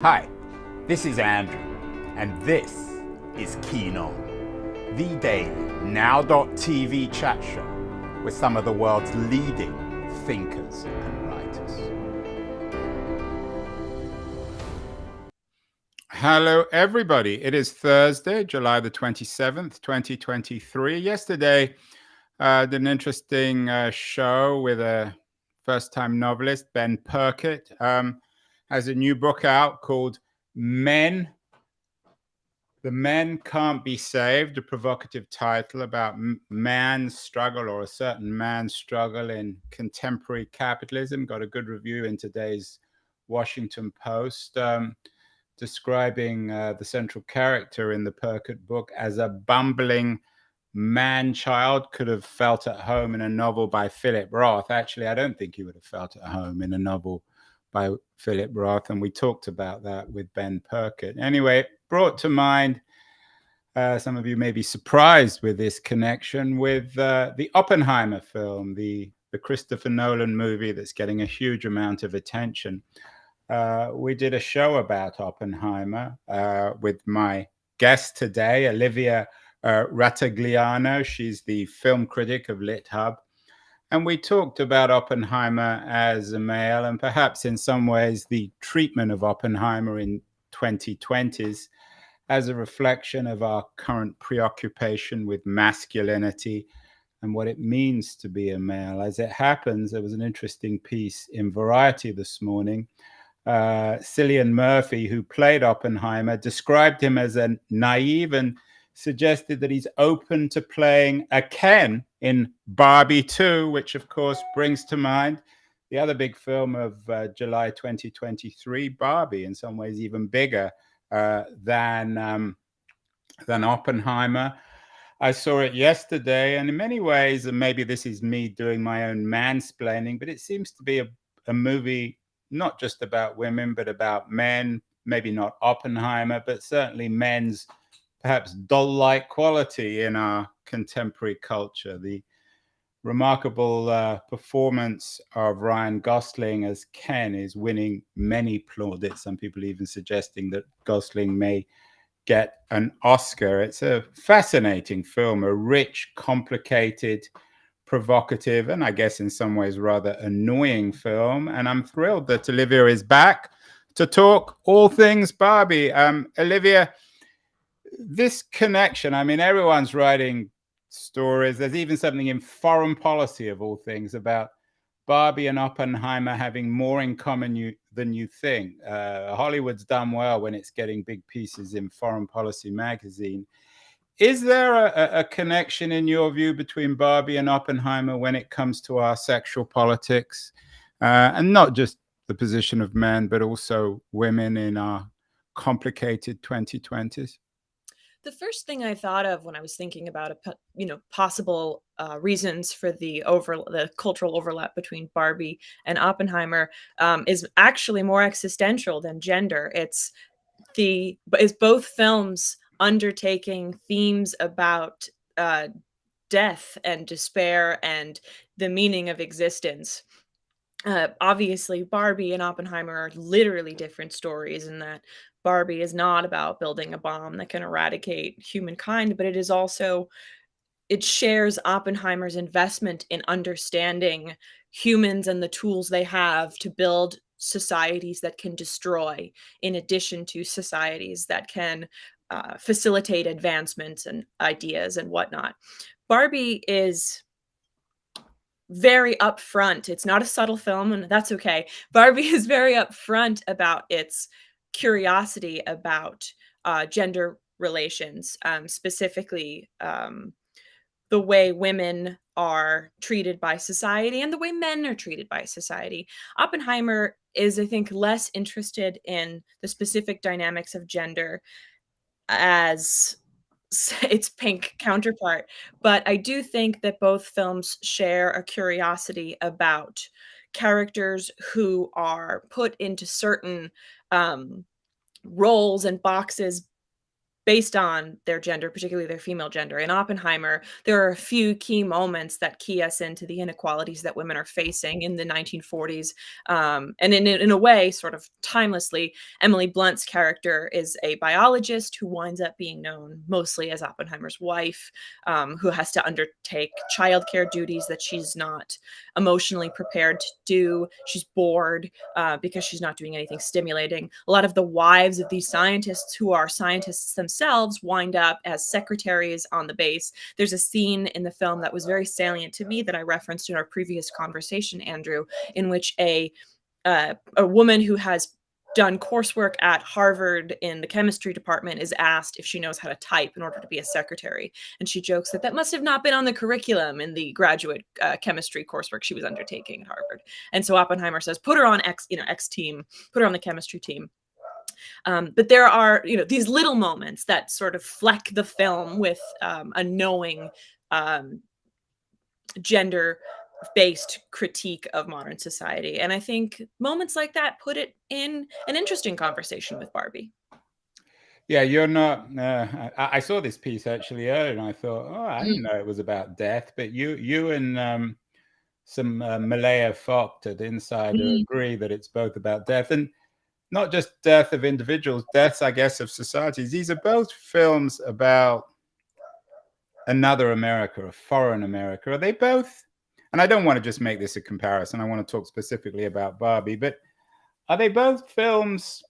Hi, this is Andrew, and this is Keen On, the daily now.tv chat show with some of the world's leading thinkers and writers. Hello, everybody. It is Thursday, July the 27th, 2023. Yesterday, did an interesting show with a first-time novelist, Ben Perkett. Has a new book out called The Men Can't Be Saved, a provocative title about man's struggle, or a certain man's struggle in contemporary capitalism. Got a good review in today's Washington Post, describing the central character in the Perkett book as a bumbling man-child. Could have felt at home in a novel by Philip Roth. Actually, I don't think he would have felt at home in a novel by Philip Roth, and we talked about that with Ben Perkett. Anyway, it brought to mind, some of you may be surprised with this connection with the Oppenheimer film, the Christopher Nolan movie that's getting a huge amount of attention. We did a show about Oppenheimer with my guest today, Olivia Rutigliano. She's the film critic of LitHub. And we talked about Oppenheimer as a male, and perhaps in some ways the treatment of Oppenheimer in 2020s as a reflection of our current preoccupation with masculinity and what it means to be a male. As it happens, there was an interesting piece in Variety this morning. Cillian Murphy, who played Oppenheimer, described him as a naive and suggested that he's open to playing a Ken in Barbie 2, which of course brings to mind the other big film of July 2023, Barbie, in some ways even bigger than Oppenheimer. I saw it yesterday, and in many ways, and maybe this is me doing my own mansplaining, but it seems to be a movie not just about women, but about men. Maybe not Oppenheimer, but certainly men's perhaps doll-like quality in our contemporary culture. The remarkable performance of Ryan Gosling as Ken is winning many plaudits. Some people even suggesting that Gosling may get an Oscar. It's a fascinating film, a rich, complicated, provocative, and I guess in some ways rather annoying film. And I'm thrilled that Olivia is back to talk all things Barbie. Olivia, this connection, I mean, everyone's writing stories. There's even something in Foreign Policy, of all things, about Barbie and Oppenheimer having more in common than you think. Hollywood's done well when it's getting big pieces in Foreign Policy magazine. Is there a connection, in your view, between Barbie and Oppenheimer when it comes to our sexual politics? And not just the position of men, but also women in our complicated 2020s? The first thing I thought of when I was thinking about possible reasons for the cultural overlap between Barbie and Oppenheimer is actually more existential than gender. It's both films undertaking themes about death and despair and the meaning of existence. Obviously, Barbie and Oppenheimer are literally different stories in that Barbie is not about building a bomb that can eradicate humankind, but it shares Oppenheimer's investment in understanding humans and the tools they have to build societies that can destroy, in addition to societies that can facilitate advancements and ideas and whatnot. Barbie is very upfront. It's not a subtle film, and that's okay. Barbie is very upfront about its curiosity about gender relations, specifically the way women are treated by society and the way men are treated by society. Oppenheimer is, I think, less interested in the specific dynamics of gender as its pink counterpart. But I do think that both films share a curiosity about characters who are put into certain roles and boxes based on their gender, particularly their female gender. In Oppenheimer, there are a few key moments that key us into the inequalities that women are facing in the 1940s. And in a way, sort of timelessly, Emily Blunt's character is a biologist who winds up being known mostly as Oppenheimer's wife, who has to undertake childcare duties that she's not emotionally prepared to do. She's bored because she's not doing anything stimulating. A lot of the wives of these scientists, who are scientists themselves, wind up as secretaries on the base. There's a scene in the film that was very salient to me that I referenced in our previous conversation, Andrew, in which a woman who has done coursework at Harvard in the chemistry department is asked if she knows how to type in order to be a secretary. And she jokes that must have not been on the curriculum in the graduate chemistry coursework she was undertaking at Harvard. And so Oppenheimer says, put her on X team, put her on the chemistry team. But there are, these little moments that sort of fleck the film with a knowing gender-based critique of modern society. And I think moments like that put it in an interesting conversation with Barbie. Yeah, you're not. I saw this piece actually earlier, and I thought, oh, I didn't know it was about death. But you and some Malaya Focht at Insider agree that it's both about death, and not just death of individuals, deaths, I guess, of societies. These are both films about another America, a foreign America. Are they both? And I don't want to just make this a comparison. I want to talk specifically about Barbie, but are they both films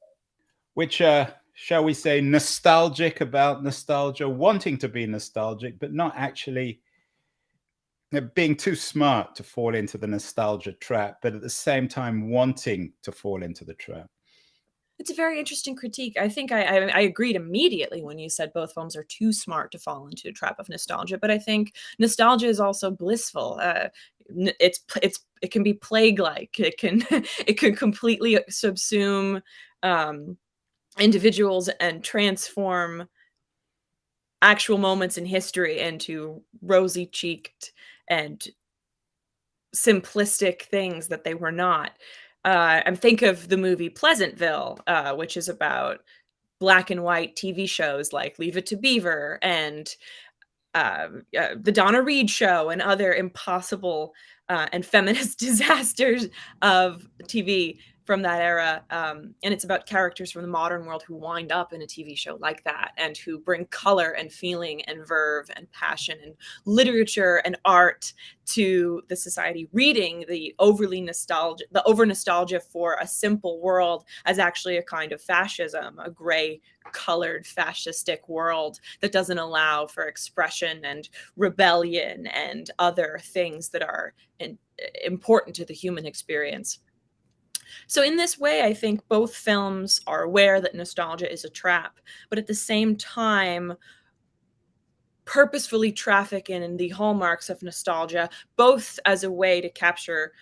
which are, shall we say, nostalgic about nostalgia, wanting to be nostalgic, but not actually being too smart to fall into the nostalgia trap, but at the same time wanting to fall into the trap? It's a very interesting critique. I think I agreed immediately when you said both films are too smart to fall into a trap of nostalgia, but I think nostalgia is also blissful. It can be plague-like. It can completely subsume individuals and transform actual moments in history into rosy-cheeked and simplistic things that they were not. I think of the movie Pleasantville, which is about black and white TV shows like Leave It to Beaver and the Donna Reed Show and other impossible and feminist disasters of TV from that era. And it's about characters from the modern world who wind up in a TV show like that and who bring color and feeling and verve and passion and literature and art to the society, reading the over nostalgia for a simple world as actually a kind of fascism, a gray colored fascistic world that doesn't allow for expression and rebellion and other things that are important to the human experience. So in this way, I think both films are aware that nostalgia is a trap, but at the same time, purposefully traffic in the hallmarks of nostalgia, both as a way to capture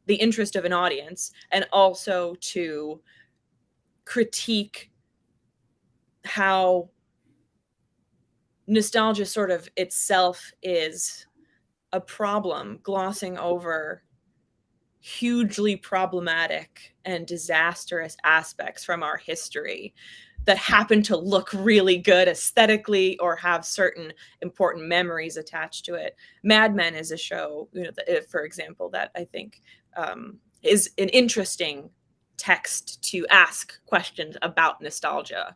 the interest of an audience and also to critique how nostalgia sort of itself is a problem, glossing over hugely problematic and disastrous aspects from our history that happen to look really good aesthetically or have certain important memories attached to it. Mad Men is a show, for example, that I think is an interesting text to ask questions about nostalgia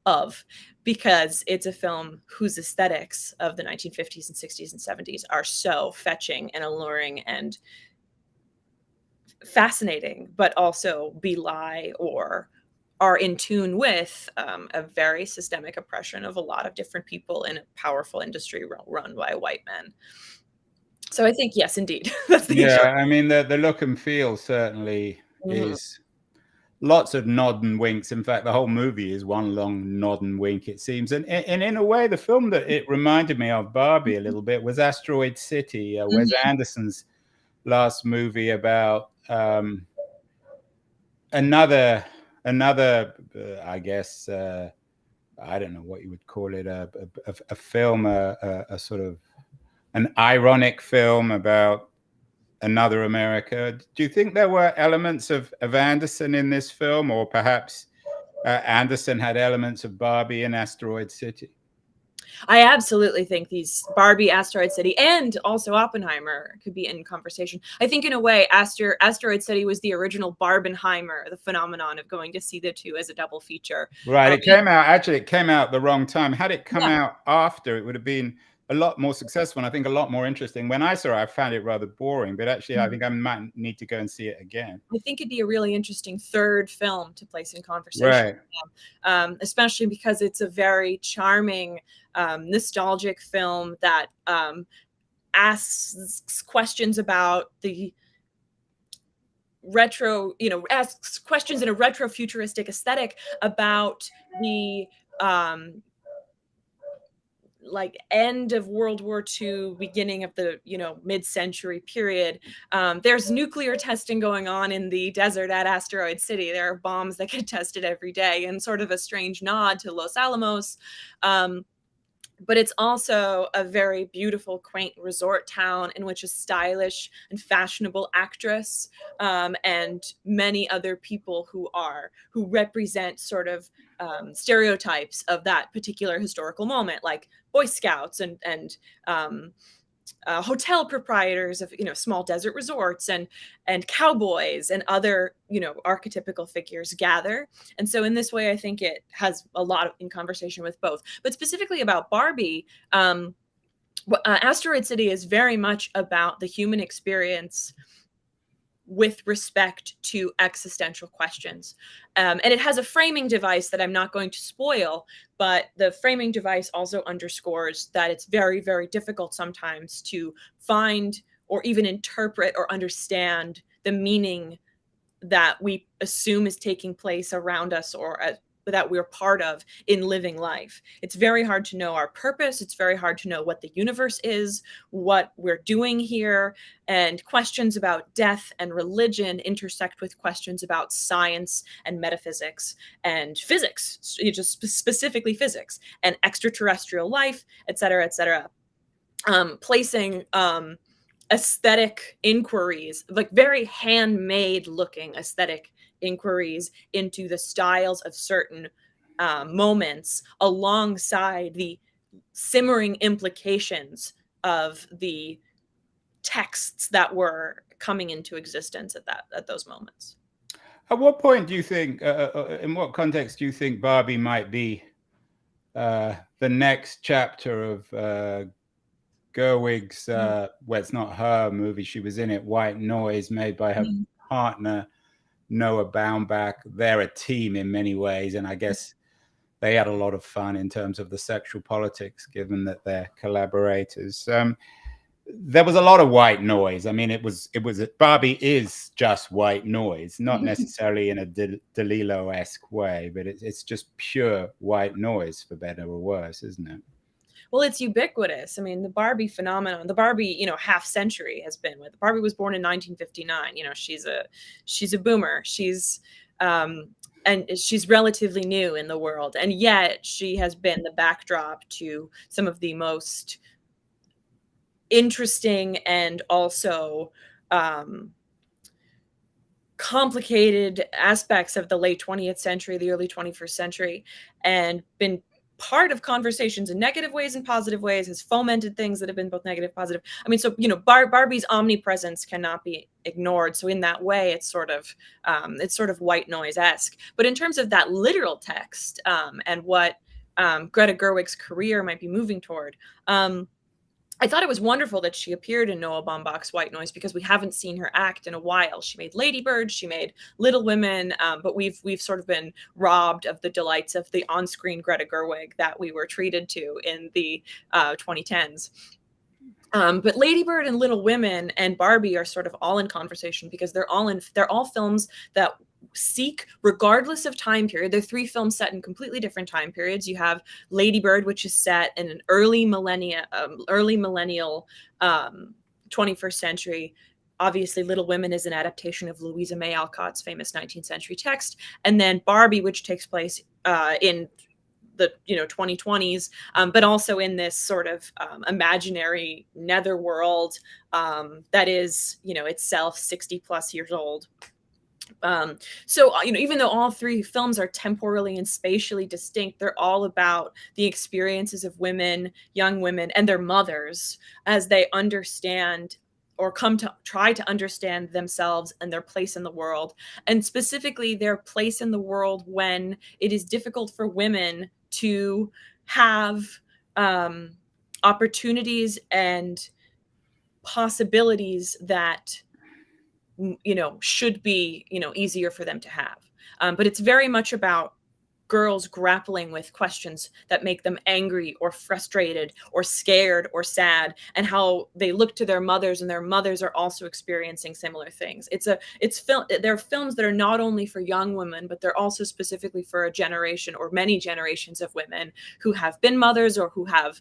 of, because it's a film whose aesthetics of the 1950s and 60s and 70s are so fetching and alluring and fascinating, but also belie or are in tune with a very systemic oppression of a lot of different people in a powerful industry run by white men. So I think, yes, indeed. That's the Yeah, I mean, the look and feel certainly is lots of nod and winks. In fact, the whole movie is one long nod and wink, it seems. And in a way, the film that it reminded me of Barbie a little bit was Asteroid City, Wes Anderson's last movie about another I guess I don't know what you would call it, a film, a sort of an ironic film about another America. Do you think there were elements of Anderson in this film, or perhaps Anderson had elements of Barbie and Asteroid City. I absolutely think these Barbie, Asteroid City, and also Oppenheimer could be in conversation. I think in a way, Asteroid City was the original Barbenheimer, the phenomenon of going to see the two as a double feature. Right. It came out the wrong time. Had it come out after, it would have been a lot more successful, and I think a lot more interesting. When I saw it, I found it rather boring, but actually I think I might need to go and see it again. I think it'd be a really interesting third film to place in conversation, right. Especially because it's a very charming, nostalgic film that asks questions about the retro, asks questions in a retro futuristic aesthetic about the like end of World War II, beginning of the mid-century period. There's nuclear testing going on in the desert at Asteroid City. There are bombs that get tested every day, and sort of a strange nod to Los Alamos. But it's also a very beautiful, quaint resort town in which a stylish and fashionable actress and many other people who represent sort of stereotypes of that particular historical moment, like Boy Scouts and hotel proprietors of small desert resorts and cowboys and other archetypical figures gather. And so in this way, I think it has a lot in conversation with both. But specifically about Barbie, Asteroid City is very much about the human experience with respect to existential questions. And it has a framing device that I'm not going to spoil, but the framing device also underscores that it's very, very difficult sometimes to find or even interpret or understand the meaning that we assume is taking place around us or that we're part of in living life. It's very hard to know our purpose. It's very hard to know what the universe is, what we're doing here, and questions about death and religion intersect with questions about science and metaphysics and physics, just specifically physics and extraterrestrial life, et cetera, placing aesthetic inquiries, like very handmade looking aesthetic inquiries into the styles of certain moments alongside the simmering implications of the texts that were coming into existence at those moments. At what point do you think, in what context do you think Barbie might be the next chapter of Gerwig's, well, it's not her movie, she was in it, White Noise, made by her partner, Noah Baumbach? They're a team in many ways, and I guess they had a lot of fun in terms of the sexual politics, given that they're collaborators. There was a lot of white noise. I mean, Barbie is just white noise, not necessarily in a DeLillo-esque way, but it's just pure white noise, for better or worse, isn't it? Well, it's ubiquitous. I mean, the Barbie phenomenon, the Barbie, half century has been with. Barbie was born in 1959. She's a boomer. And she's relatively new in the world, and yet she has been the backdrop to some of the most interesting and also complicated aspects of the late 20th century, the early 21st century, and been part of conversations in negative ways and positive ways, has fomented things that have been both negative, positive. I mean, so, Barbie's omnipresence cannot be ignored. So in that way, it's sort of white noise-esque. But in terms of that literal text and what Greta Gerwig's career might be moving toward, I thought it was wonderful that she appeared in Noah Baumbach's White Noise, because we haven't seen her act in a while. She made Lady Bird, she made Little Women, but we've sort of been robbed of the delights of the on-screen Greta Gerwig that we were treated to in the 2010s. But Lady Bird and Little Women and Barbie are sort of all in conversation, because they're all films that seek, regardless of time period. They're three films set in completely different time periods. You have Lady Bird, which is set in an early millennial 21st century. Obviously, Little Women is an adaptation of Louisa May Alcott's famous 19th century text. And then Barbie, which takes place in the 2020s, but also in this sort of imaginary netherworld that is itself 60 plus years old. So even though all three films are temporally and spatially distinct, they're all about the experiences of women, young women, and their mothers as they understand or come to try to understand themselves and their place in the world, and specifically their place in the world when it is difficult for women to have opportunities and possibilities that should be easier for them to have. But it's very much about girls grappling with questions that make them angry or frustrated or scared or sad, and how they look to their mothers, and their mothers are also experiencing similar things. There are films that are not only for young women, but they're also specifically for a generation or many generations of women who have been mothers, or who have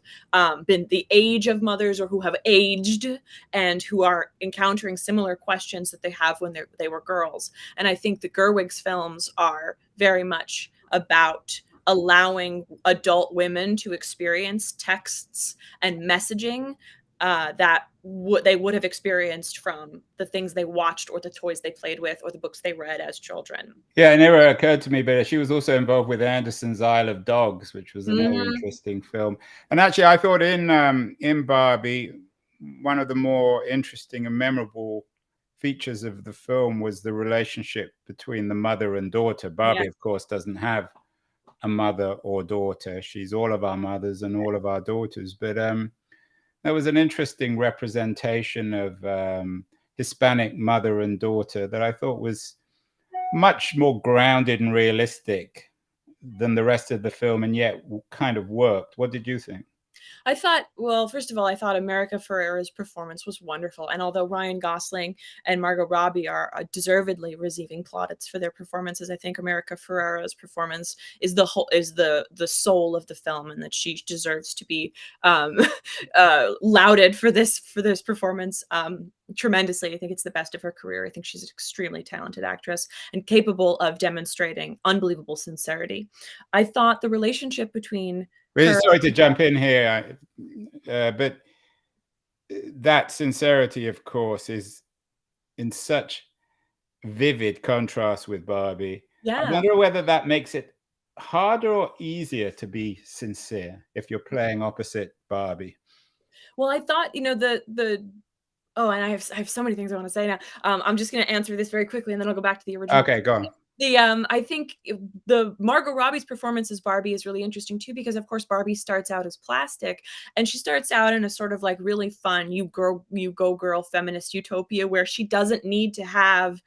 been the age of mothers, or who have aged and who are encountering similar questions that they have when they were girls. And I think the Gerwig's films are very much about allowing adult women to experience texts and messaging that they would have experienced from the things they watched, or the toys they played with, or the books they read as children. Yeah, it never occurred to me, but she was also involved with Anderson's Isle of Dogs, which was another interesting film. And actually, I thought in Barbie, one of the more interesting and memorable features of the film was the relationship between the mother and daughter. Barbie, of course, doesn't have a mother or daughter. She's all of our mothers and all of our daughters. But there was an interesting representation of Hispanic mother and daughter that I thought was much more grounded and realistic than the rest of the film, and yet kind of worked. What did you think? I thought, well, first of all, I thought America Ferrera's performance was wonderful. And although Ryan Gosling and Margot Robbie are deservedly receiving plaudits for their performances, I think America Ferrera's performance is the soul of the film, and that she deserves to be lauded for this performance tremendously. I think it's the best of her career. I think she's an extremely talented actress and capable of demonstrating unbelievable sincerity. I thought the relationship between Really sorry to jump in here, but that sincerity, of course, is in such vivid contrast with Barbie. Yeah. I wonder whether that makes it harder or easier to be sincere if you're playing opposite Barbie. Well, I thought, oh, and I have so many things I want to say now. I'm just going to answer this very quickly, and then I'll go back to the original. Okay, go on. I think the Margot Robbie's performance as Barbie is really interesting too, because of course Barbie starts out as plastic, and she starts out in a sort of like really fun, you go girl feminist utopia where she doesn't need to have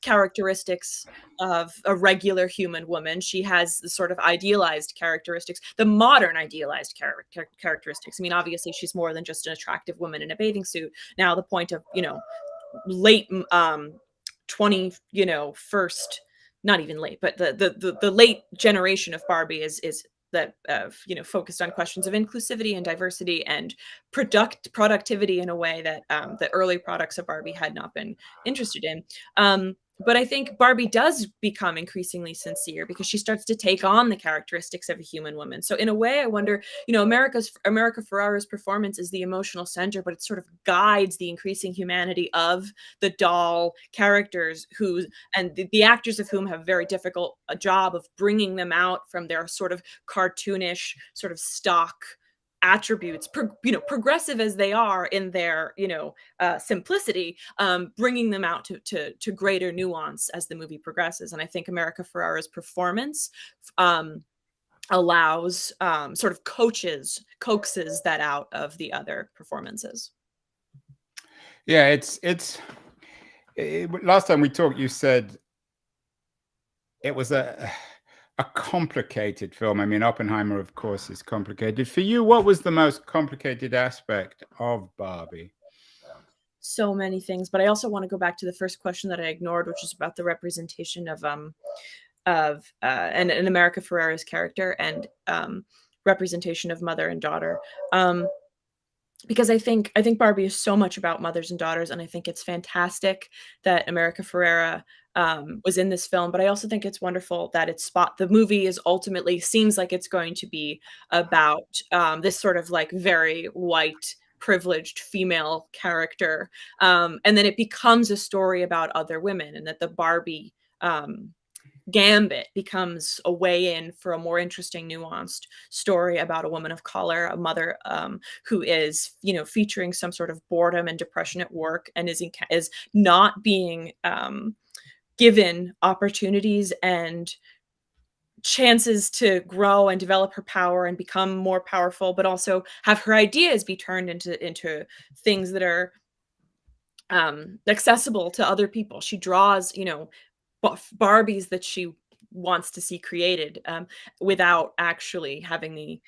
characteristics of a regular human woman. She has the sort of idealized characteristics, the modern idealized characteristics. I mean, obviously she's more than just an attractive woman in a bathing suit. Now the point of, late 21st, not even late, but the late generation of Barbie is that focused on questions of inclusivity and diversity and productivity in a way that the early products of Barbie had not been interested in. But I think Barbie does become increasingly sincere because she starts to take on the characteristics of a human woman. So in a way, I wonder, America Ferrera's performance is the emotional center, but it sort of guides the increasing humanity of the doll characters and the actors of whom have very difficult a job of bringing them out from their sort of cartoonish, sort of stock attributes, progressive as they are in their simplicity, bringing them out to greater nuance as the movie progresses. And I think America Ferrera's performance allows sort of coaxes that out of the other performances. Yeah, last time we talked, you said it was a complicated film. I mean, Oppenheimer, of course, is complicated. For you, what was the most complicated aspect of Barbie? So many things, but I also want to go back to the first question that I ignored, which is about the representation of America Ferrera's character and representation of mother and daughter. Because I think Barbie is so much about mothers and daughters, and I think it's fantastic that America Ferrera was in this film. But I also think it's wonderful that the movie is ultimately seems like it's going to be about this sort of like very white privileged female character, and then it becomes a story about other women, and that the Barbie gambit becomes a way in for a more interesting, nuanced story about a woman of color, a mother who is, featuring some sort of boredom and depression at work, and is not being given opportunities and chances to grow and develop her power and become more powerful, but also have her ideas be turned into things that are accessible to other people. She draws, Barbies that she wants to see created, without actually having the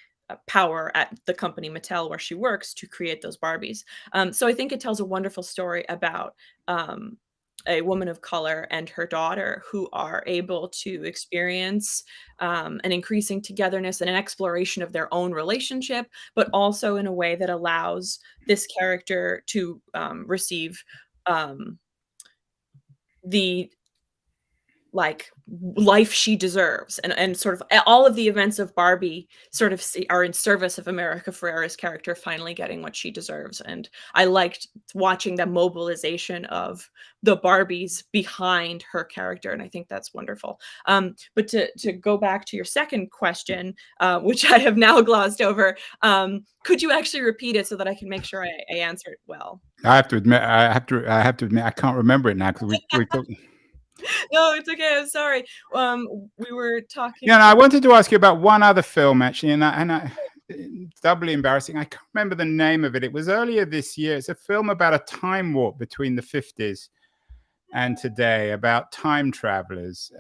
power at the company Mattel where she works to create those Barbies. So I think it tells a wonderful story about a woman of color and her daughter who are able to experience an increasing togetherness and an exploration of their own relationship, but also in a way that allows this character to receive the life she deserves, and sort of all of the events of Barbie sort of are in service of America Ferrera's character finally getting what she deserves. And I liked watching the mobilization of the Barbies behind her character, and I think that's wonderful. But to go back to your second question, which I have now glossed over, could you actually repeat it so that I can make sure I answer it well? I have to admit, I can't remember it now because we talked. No, it's okay. I'm sorry. We were talking. Yeah, and I wanted to ask you about one other film actually, and it's doubly embarrassing. I can't remember the name of it. It was earlier this year. It's a film about a time warp between the 50s and today, about time travelers,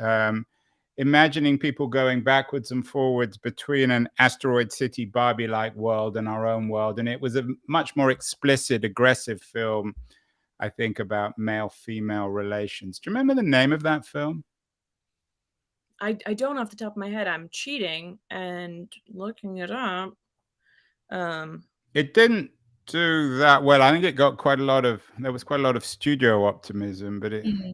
imagining people going backwards and forwards between an asteroid city Barbie-like world and our own world. And it was a much more explicit, aggressive film, I think, about male-female relations. Do you remember the name of that film? I don't off the top of my head. I'm cheating and looking it up. It didn't do that well. I think it got there was quite a lot of studio optimism, but it. Mhm.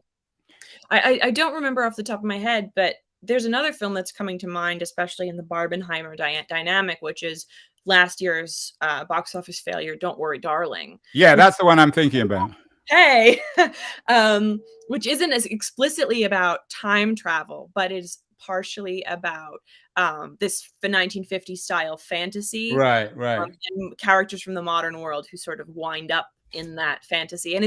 I don't remember off the top of my head, but there's another film that's coming to mind, especially in the Barbenheimer dynamic, which is last year's box office failure, Don't Worry, Darling. Yeah, that's the one I'm thinking about. Hey, which isn't as explicitly about time travel, but is partially about the 1950s style fantasy, Right. and characters from the modern world who sort of wind up in that fantasy. And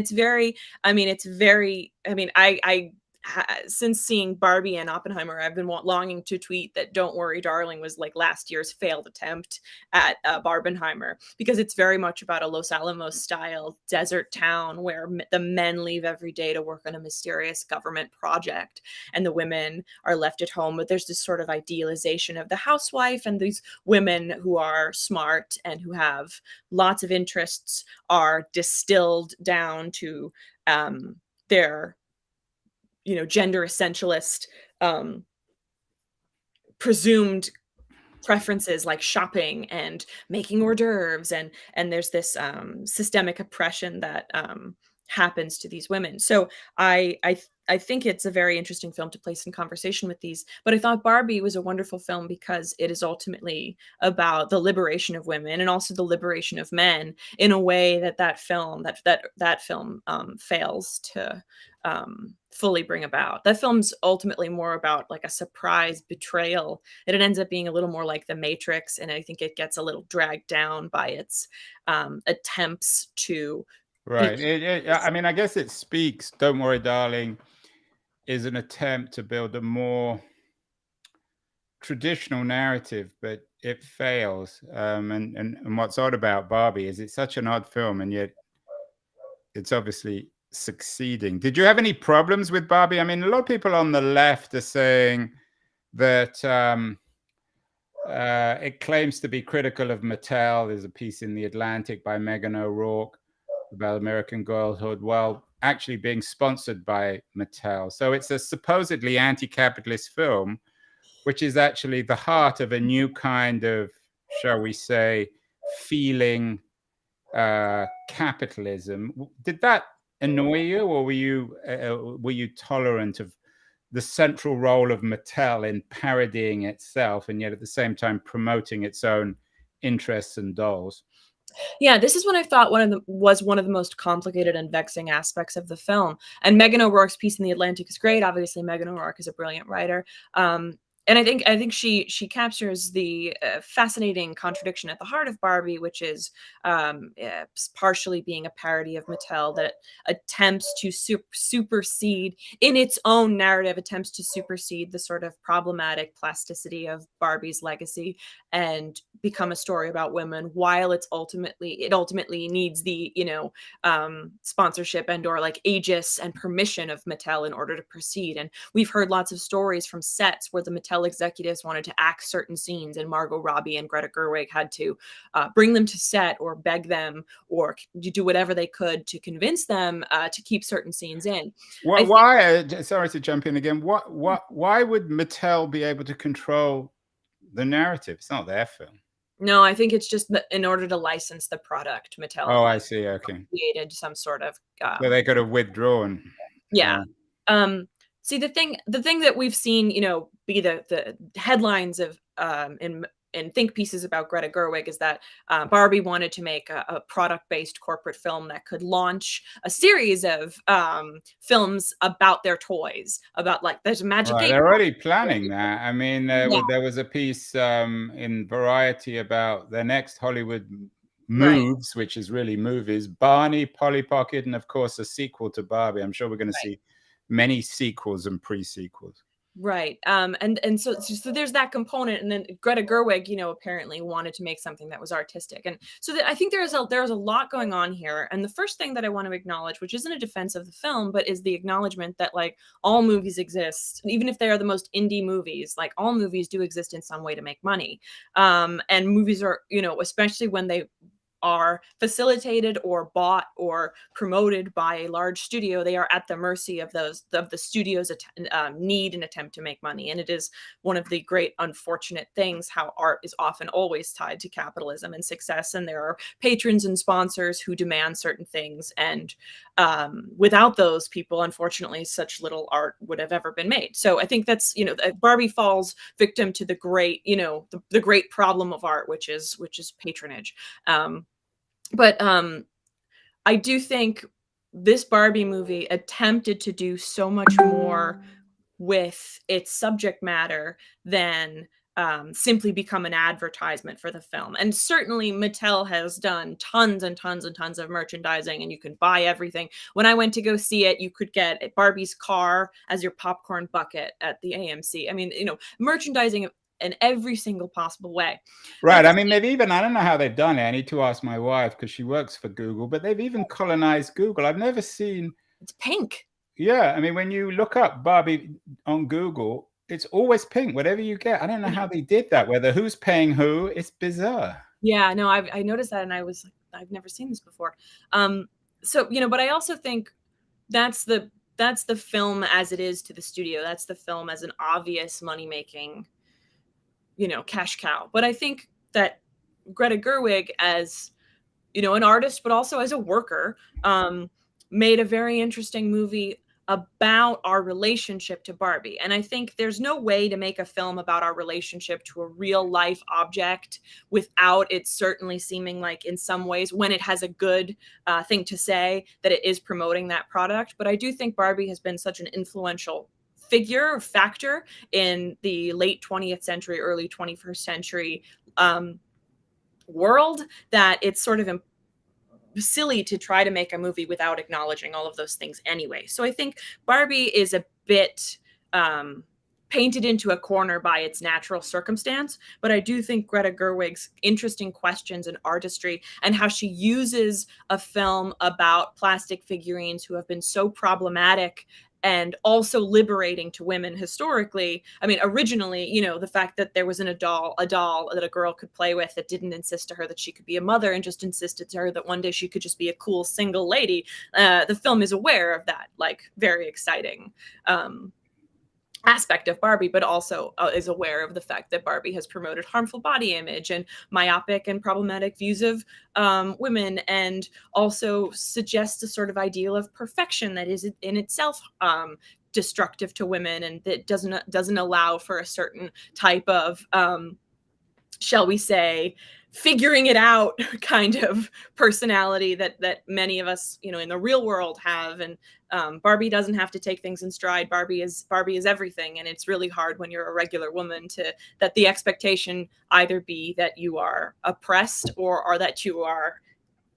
since seeing Barbie and Oppenheimer, I've been longing to tweet that Don't Worry, Darling was like last year's failed attempt at Barbenheimer, because it's very much about a Los Alamos style desert town where the men leave every day to work on a mysterious government project and the women are left at home. But there's this sort of idealization of the housewife, and these women who are smart and who have lots of interests are distilled down to their gender essentialist presumed preferences, like shopping and making hors d'oeuvres, and there's this systemic oppression that happens to these women. So I think it's a very interesting film to place in conversation with these. But I thought Barbie was a wonderful film because it is ultimately about the liberation of women and also the liberation of men in a way that film fails to fully bring about. That film's ultimately more about like a surprise betrayal, and it ends up being a little more like The Matrix, and I think it gets a little dragged down by its attempts to Right. I mean, I guess it speaks. Don't Worry, Darling is an attempt to build a more traditional narrative, but it fails. And what's odd about Barbie is it's such an odd film, and yet it's obviously succeeding. Did you have any problems with Barbie? I mean, a lot of people on the left are saying that it claims to be critical of Mattel. There's a piece in The Atlantic by Megan O'Rourke about American girlhood, while actually being sponsored by Mattel. So it's a supposedly anti-capitalist film, which is actually the heart of a new kind of, shall we say, feeling capitalism. Did that annoy you, or were you tolerant of the central role of Mattel in parodying itself and yet at the same time promoting its own interests and dolls? Yeah, this is when I thought one of the most complicated and vexing aspects of the film. And Megan O'Rourke's piece in The Atlantic is great. Obviously, Megan O'Rourke is a brilliant writer. And I think she captures the fascinating contradiction at the heart of Barbie, which is partially being a parody of Mattel that attempts to supersede in its own narrative, attempts to supersede the sort of problematic plasticity of Barbie's legacy and become a story about women, while it ultimately needs the sponsorship and or like aegis and permission of Mattel in order to proceed. And we've heard lots of stories from sets where the Mattel executives wanted to act certain scenes and Margot Robbie and Greta Gerwig had to bring them to set or beg them or do whatever they could to convince them to keep certain scenes in. Why? Sorry to jump in again. Why would Mattel be able to control the narrative? It's not their film. No, I think it's just in order to license the product, Mattel Oh, I see. Okay. created some sort of So they could have withdrawn. yeah. See, the thing that we've seen, be the headlines of in think pieces about Greta Gerwig is that Barbie wanted to make a product-based corporate film that could launch a series of films about their toys, about like there's a magic Right, eight they're ball. already planning that. I mean, Yeah, there was a piece in Variety about their next Hollywood right, moves, which is really movies, Barney, Polly Pocket, and of course a sequel to Barbie. I'm sure we're going to right. see many sequels and pre-sequels. Right. And so there's that component, and then Greta Gerwig, apparently wanted to make something that was artistic, and so I think there's a lot going on here. And the first thing that I want to acknowledge, which isn't a defense of the film, but is the acknowledgement that like all movies exist, even if they are the most indie movies. Like all movies do exist in some way to make money, and movies are, especially when they are facilitated or bought or promoted by a large studio, they are at the mercy of the studio's need and attempt to make money. And it is one of the great unfortunate things how art is often always tied to capitalism and success. And there are patrons and sponsors who demand certain things. And without those people, unfortunately, such little art would have ever been made. So I think that's, Barbie falls victim to the great, the great problem of art, which is patronage. But I do think this Barbie movie attempted to do so much more with its subject matter than simply become an advertisement for the film. And certainly Mattel has done tons and tons and tons of merchandising, and you can buy everything. When I went to go see it, you could get Barbie's car as your popcorn bucket at the AMC. I mean, merchandising in every single possible way. But at Right. the I mean, I don't know how they've done it. I need to ask my wife because she works for Google, but they've even colonized Google. I've never seen. It's pink. Yeah. I mean, when you look up Barbie on Google, it's always pink, whatever you get. I don't know how they did that, whether who's paying who. It's bizarre. Yeah, no, I noticed that, and I was like, I've never seen this before. So but I also think that's the film as it is to the studio. That's the film as an obvious money making, cash cow. But I think that Greta Gerwig, as an artist, but also as a worker, made a very interesting movie about our relationship to Barbie. And I think there's no way to make a film about our relationship to a real life object without it certainly seeming like, in some ways, when it has a good thing to say, that it is promoting that product. But I do think Barbie has been such an influential figure or factor in the late 20th century, early 21st century world that it's sort of silly to try to make a movie without acknowledging all of those things anyway. So I think Barbie is a bit painted into a corner by its natural circumstance, but I do think Greta Gerwig's interesting questions and artistry and how she uses a film about plastic figurines who have been so problematic and also liberating to women historically. I mean, originally, the fact that there wasn't a doll that a girl could play with that didn't insist to her that she could be a mother and just insisted to her that one day she could just be a cool single lady. The film is aware of that, like, very exciting aspect of Barbie, but also is aware of the fact that Barbie has promoted harmful body image and myopic and problematic views of women, and also suggests a sort of ideal of perfection that is in itself destructive to women, and that doesn't allow for a certain type of shall we say figuring it out kind of personality that many of us, in the real world have. And Barbie doesn't have to take things in stride. Barbie is everything, and it's really hard when you're a regular woman that the expectation either be that you are oppressed or that you are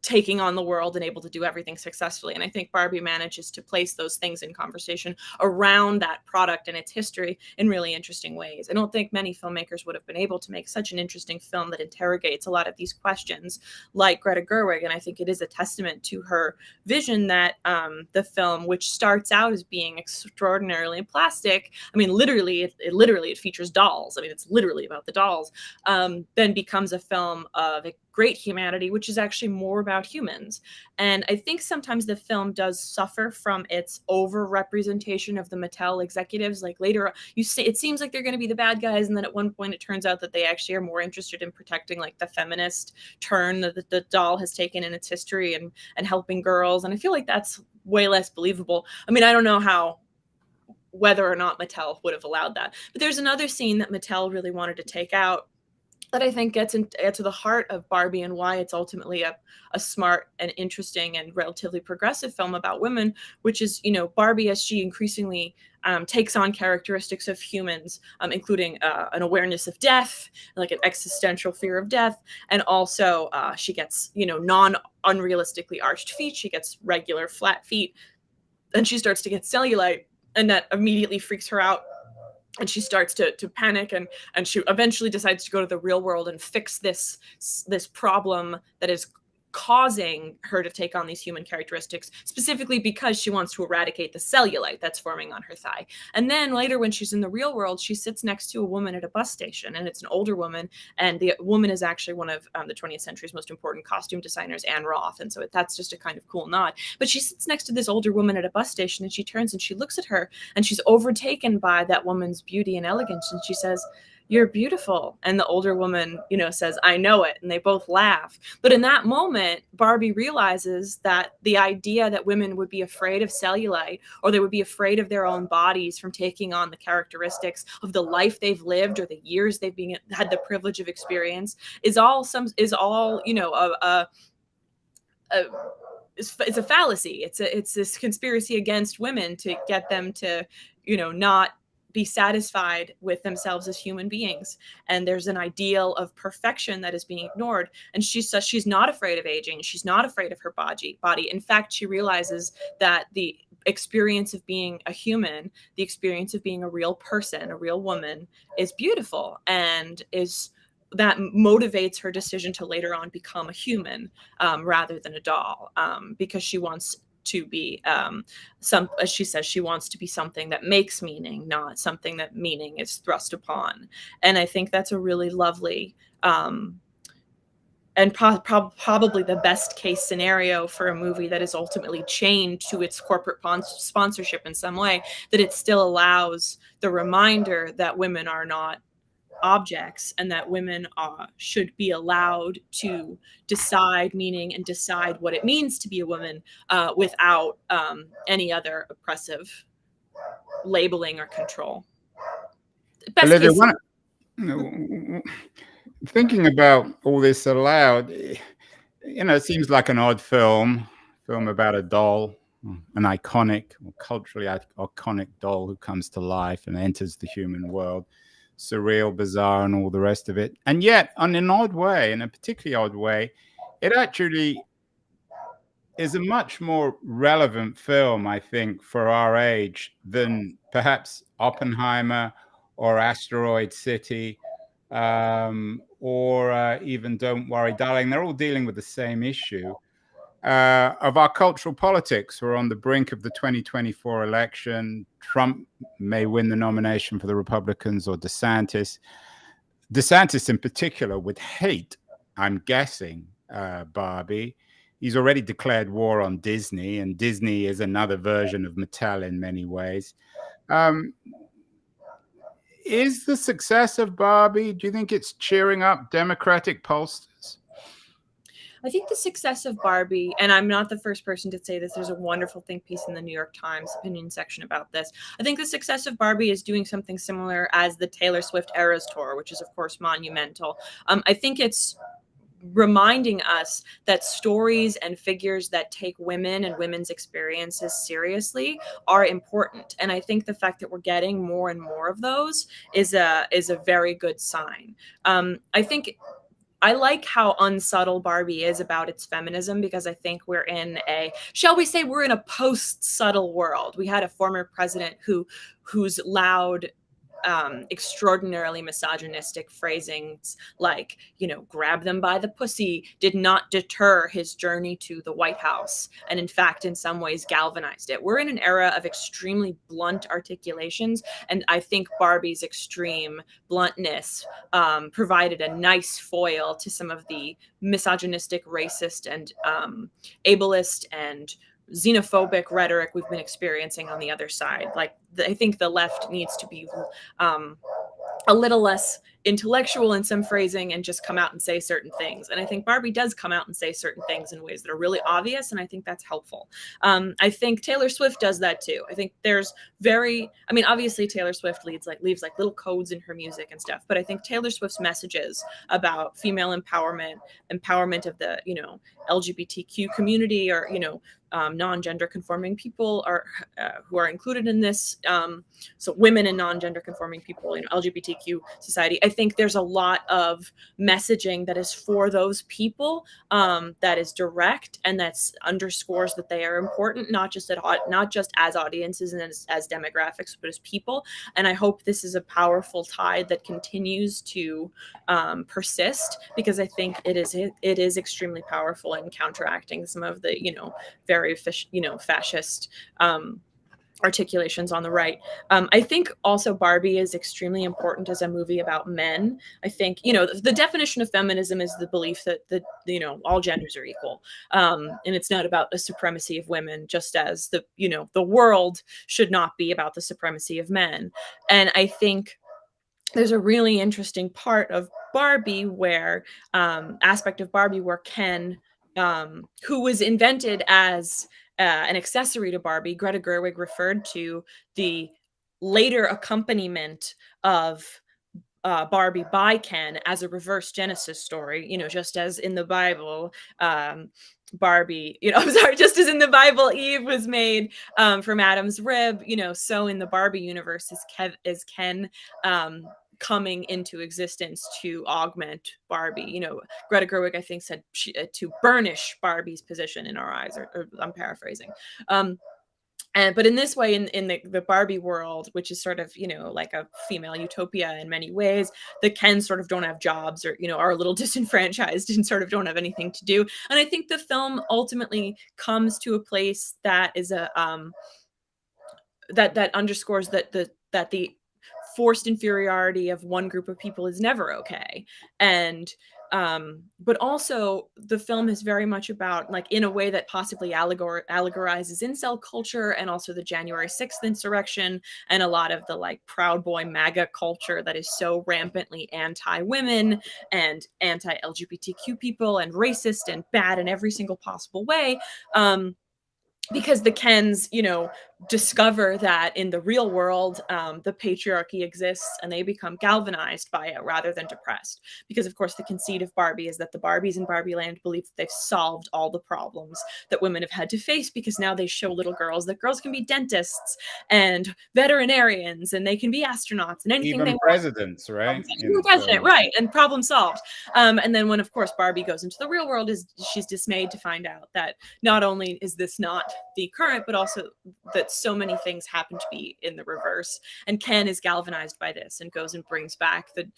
taking on the world and able to do everything successfully. And I think Barbie manages to place those things in conversation around that product and its history in really interesting ways. I don't think many filmmakers would have been able to make such an interesting film that interrogates a lot of these questions like Greta Gerwig. And I think it is a testament to her vision that the film, which starts out as being extraordinarily plastic, I mean, literally, it features dolls. I mean, it's literally about the dolls, then becomes a film of great humanity, which is actually more about humans. And I think sometimes the film does suffer from its over representation of the Mattel executives. Like later it seems like they're going to be the bad guys, and then at one point it turns out that they actually are more interested in protecting like the feminist turn that the doll has taken in its history and helping girls. And I feel like that's way less believable. I mean, I don't know whether or not Mattel would have allowed that, but there's another scene that Mattel really wanted to take out that I think gets to the heart of Barbie and why it's ultimately a smart and interesting and relatively progressive film about women, which is, Barbie, as she increasingly takes on characteristics of humans, including an awareness of death, like an existential fear of death. And also she gets, non-unrealistically arched feet. She gets regular flat feet, and she starts to get cellulite, and that immediately freaks her out. And she starts to panic, and she eventually decides to go to the real world and fix this problem that is causing her to take on these human characteristics, specifically because she wants to eradicate the cellulite that's forming on her thigh. And then later, when she's in the real world, she sits next to a woman at a bus station, and it's an older woman, and the woman is actually one of the 20th century's most important costume designers, Anne Roth. And so that's just a kind of cool nod. But she sits next to this older woman at a bus station, and she turns and she looks at her, and she's overtaken by that woman's beauty and elegance, and she says, "You're beautiful." And the older woman, says, "I know it." And they both laugh. But in that moment, Barbie realizes that the idea that women would be afraid of cellulite, or they would be afraid of their own bodies from taking on the characteristics of the life they've lived or the years they've had the privilege of experience, is all it's a fallacy. It's this conspiracy against women to get them to, not be satisfied with themselves as human beings. And there's an ideal of perfection that is being ignored. And she says she's not afraid of aging. She's not afraid of her body. In fact, she realizes that the experience of being a human, the experience of being a real person, a real woman, is beautiful, and that motivates her decision to later on become a human rather than a doll, because she wants to be as she says, she wants to be something that makes meaning, not something that meaning is thrust upon. And I think that's a really lovely and probably the best case scenario for a movie that is ultimately chained to its corporate sponsorship in some way, that it still allows the reminder that women are not objects, and that women should be allowed to decide meaning and decide what it means to be a woman without any other oppressive labeling or control. Best Olivia, case. thinking about all this aloud, it seems like an odd film about a doll, an iconic or culturally iconic doll who comes to life and enters the human world. Surreal, bizarre, and all the rest of it. And yet, in a particularly odd way, it actually is a much more relevant film, I think, for our age than perhaps Oppenheimer or Asteroid City, or even Don't Worry, Darling. They're all dealing with the same issue of our cultural politics. We're on the brink of the 2024 election. Trump may win the nomination for the Republicans, or DeSantis. DeSantis in particular would hate, I'm guessing, Barbie. He's already declared war on Disney, and Disney is another version of Mattel in many ways. Is the success of Barbie, do you think it's cheering up Democratic pollsters? I think the success of Barbie, and I'm not the first person to say this, there's a wonderful think piece in the New York Times opinion section about this. I think the success of Barbie is doing something similar as the Taylor Swift Eras Tour, which is, of course, monumental. I think it's reminding us that stories and figures that take women and women's experiences seriously are important. And I think the fact that we're getting more and more of those is a very good sign. I think I like how unsubtle Barbie is about its feminism, because I think we're in a, shall we say, we're in a post-subtle world. We had a former president whose loud, extraordinarily misogynistic phrasings like, grab them by the pussy, did not deter his journey to the White House, and in fact, in some ways, galvanized it. We're in an era of extremely blunt articulations, and I think Barbie's extreme bluntness provided a nice foil to some of the misogynistic, racist, and ableist and xenophobic rhetoric we've been experiencing on the other side. Like, I think the left needs to be a little less intellectual in some phrasing and just come out and say certain things. And I think Barbie does come out and say certain things in ways that are really obvious, and I think that's helpful. I think Taylor Swift does that too. I think there's obviously Taylor Swift leaves like little codes in her music and stuff, but I think Taylor Swift's messages about female empowerment of the, LGBTQ community, or, non-gender conforming people who are included in this. So women and non-gender conforming people, LGBTQ society. I think there's a lot of messaging that is for those people, that is direct and that's underscores that they are important, not just as audiences and as demographics, but as people. And I hope this is a powerful tide that continues to persist, because I think it is extremely powerful in counteracting some of the very fascist articulations on the right. I think also Barbie is extremely important as a movie about men. I think, the definition of feminism is the belief that all genders are equal. And it's not about the supremacy of women, just as the world should not be about the supremacy of men. And I think there's a really interesting part of Barbie aspect of Barbie where Ken, who was invented as an accessory to Barbie, Greta Gerwig referred to the later accompaniment of Barbie by Ken as a reverse Genesis story, just as in the Bible, Barbie, I'm sorry, just as in the Bible, Eve was made from Adam's rib, so in the Barbie universe is Ken coming into existence to augment Barbie. Greta Gerwig, I think, said to burnish Barbie's position in our eyes, or I'm paraphrasing. But in this way, in the Barbie world, which is sort of, like a female utopia in many ways, the Kens sort of don't have jobs, or, are a little disenfranchised and sort of don't have anything to do. And I think the film ultimately comes to a place that is that underscores that the forced inferiority of one group of people is never okay. And but also the film is very much about, like, in a way that possibly allegorizes incel culture, and also the January 6th insurrection, and a lot of the like Proud Boy MAGA culture that is so rampantly anti-women and anti-LGBTQ people and racist and bad in every single possible way. Because the Kens, discover that in the real world, the patriarchy exists, and they become galvanized by it rather than depressed. Because, of course, the conceit of Barbie is that the Barbies in Barbie Land believe that they've solved all the problems that women have had to face, because now they show little girls that girls can be dentists and veterinarians, and they can be astronauts, and anything Even they presidents, want. right? Even president, right, and problem solved. And then when, of course, Barbie goes into the real world, she's dismayed to find out that not only is this not the current, but also that so many things happen to be in the reverse. And Ken is galvanized by this and goes and brings back the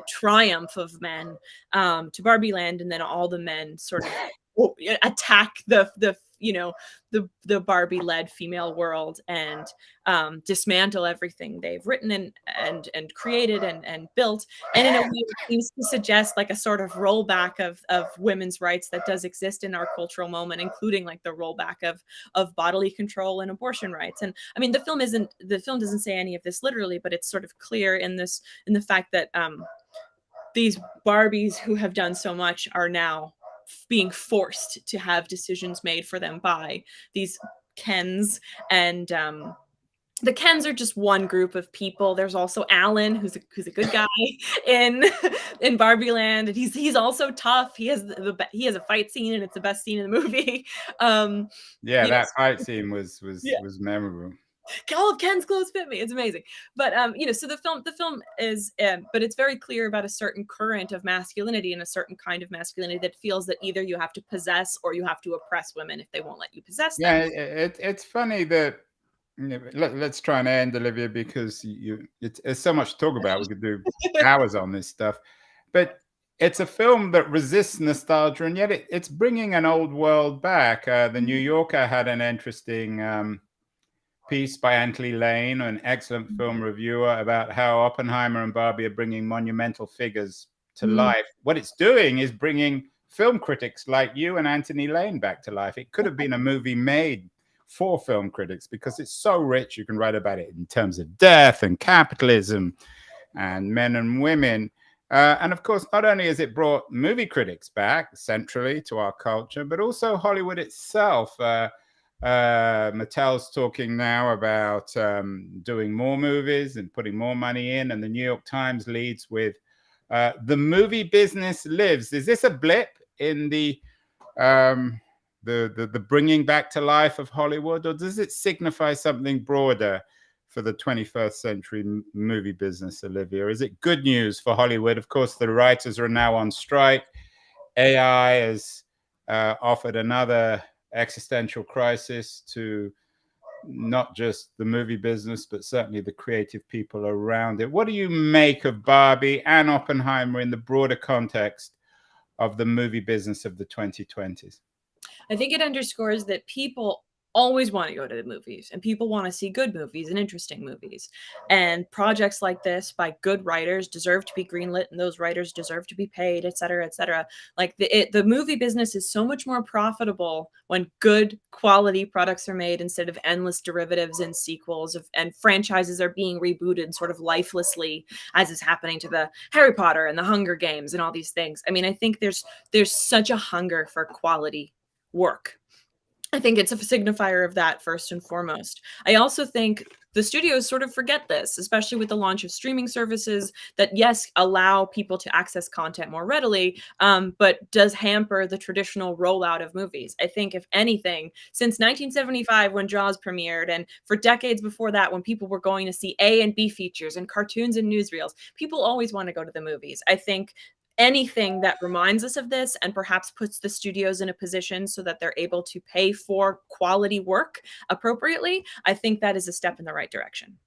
triumph of men to Barbie Land, and then all the men sort of attack the Barbie led female world and dismantle everything they've written and created and built. And in a way, it seems to suggest like a sort of rollback of women's rights that does exist in our cultural moment, including like the rollback of bodily control and abortion rights. And I mean, the film doesn't say any of this literally, but it's sort of clear in the fact that these Barbies who have done so much are now being forced to have decisions made for them by these Kens, and the Kens are just one group of people. There's also Alan, who's a good guy in in Barbie Land, and he's also tough. He has a fight scene, and it's the best scene in the movie. Yeah, You know, that fight scene was yeah, memorable. all of Ken's clothes fit me. It's amazing. But so the film is, but it's very clear about a certain current of masculinity and a certain kind of masculinity that feels that either you have to possess or you have to oppress women if they won't let you possess Yeah, them. it's funny that let's try and end, Olivia, because it's so much to talk about. We could do hours on this stuff, but it's a film that resists nostalgia, and yet it's bringing an old world back. The New Yorker had an interesting piece by Anthony Lane, an excellent film reviewer, about how Oppenheimer and Barbie are bringing monumental figures to Mhm. life. What it's doing is bringing film critics like you and Anthony Lane back to life. It could have been a movie made for film critics because it's so rich. You can write about it in terms of death and capitalism and men and women. And of course, not only has it brought movie critics back centrally to our culture, but also Hollywood itself. Mattel's talking now about doing more movies and putting more money in, and the New York Times leads with the movie business lives. Is this a blip in um, the bringing back to life of Hollywood, or does it signify something broader for the 21st century movie business, Olivia? Is it good news for Hollywood? Of course, the writers are now on strike. AI has offered another existential crisis to not just the movie business, but certainly the creative people around it. What do you make of Barbie and Oppenheimer in the broader context of the movie business of the 2020s? I think it underscores that people always want to go to the movies and people want to see good movies and interesting movies. And projects like this by good writers deserve to be greenlit and those writers deserve to be paid, et cetera, et cetera. Like the movie business is so much more profitable when good quality products are made instead of endless derivatives and sequels and franchises are being rebooted sort of lifelessly as is happening to the Harry Potter and the Hunger Games and all these things. I mean, I think there's such a hunger for quality work. I think it's a signifier of that first and foremost. I also think the studios sort of forget this, especially with the launch of streaming services that, yes, allow people to access content more readily, but does hamper the traditional rollout of movies. I think, if anything, since 1975, when Jaws premiered, and for decades before that, when people were going to see A and B features and cartoons and newsreels, people always want to go to the movies. I think anything that reminds us of this and perhaps puts the studios in a position so that they're able to pay for quality work appropriately, I think that is a step in the right direction.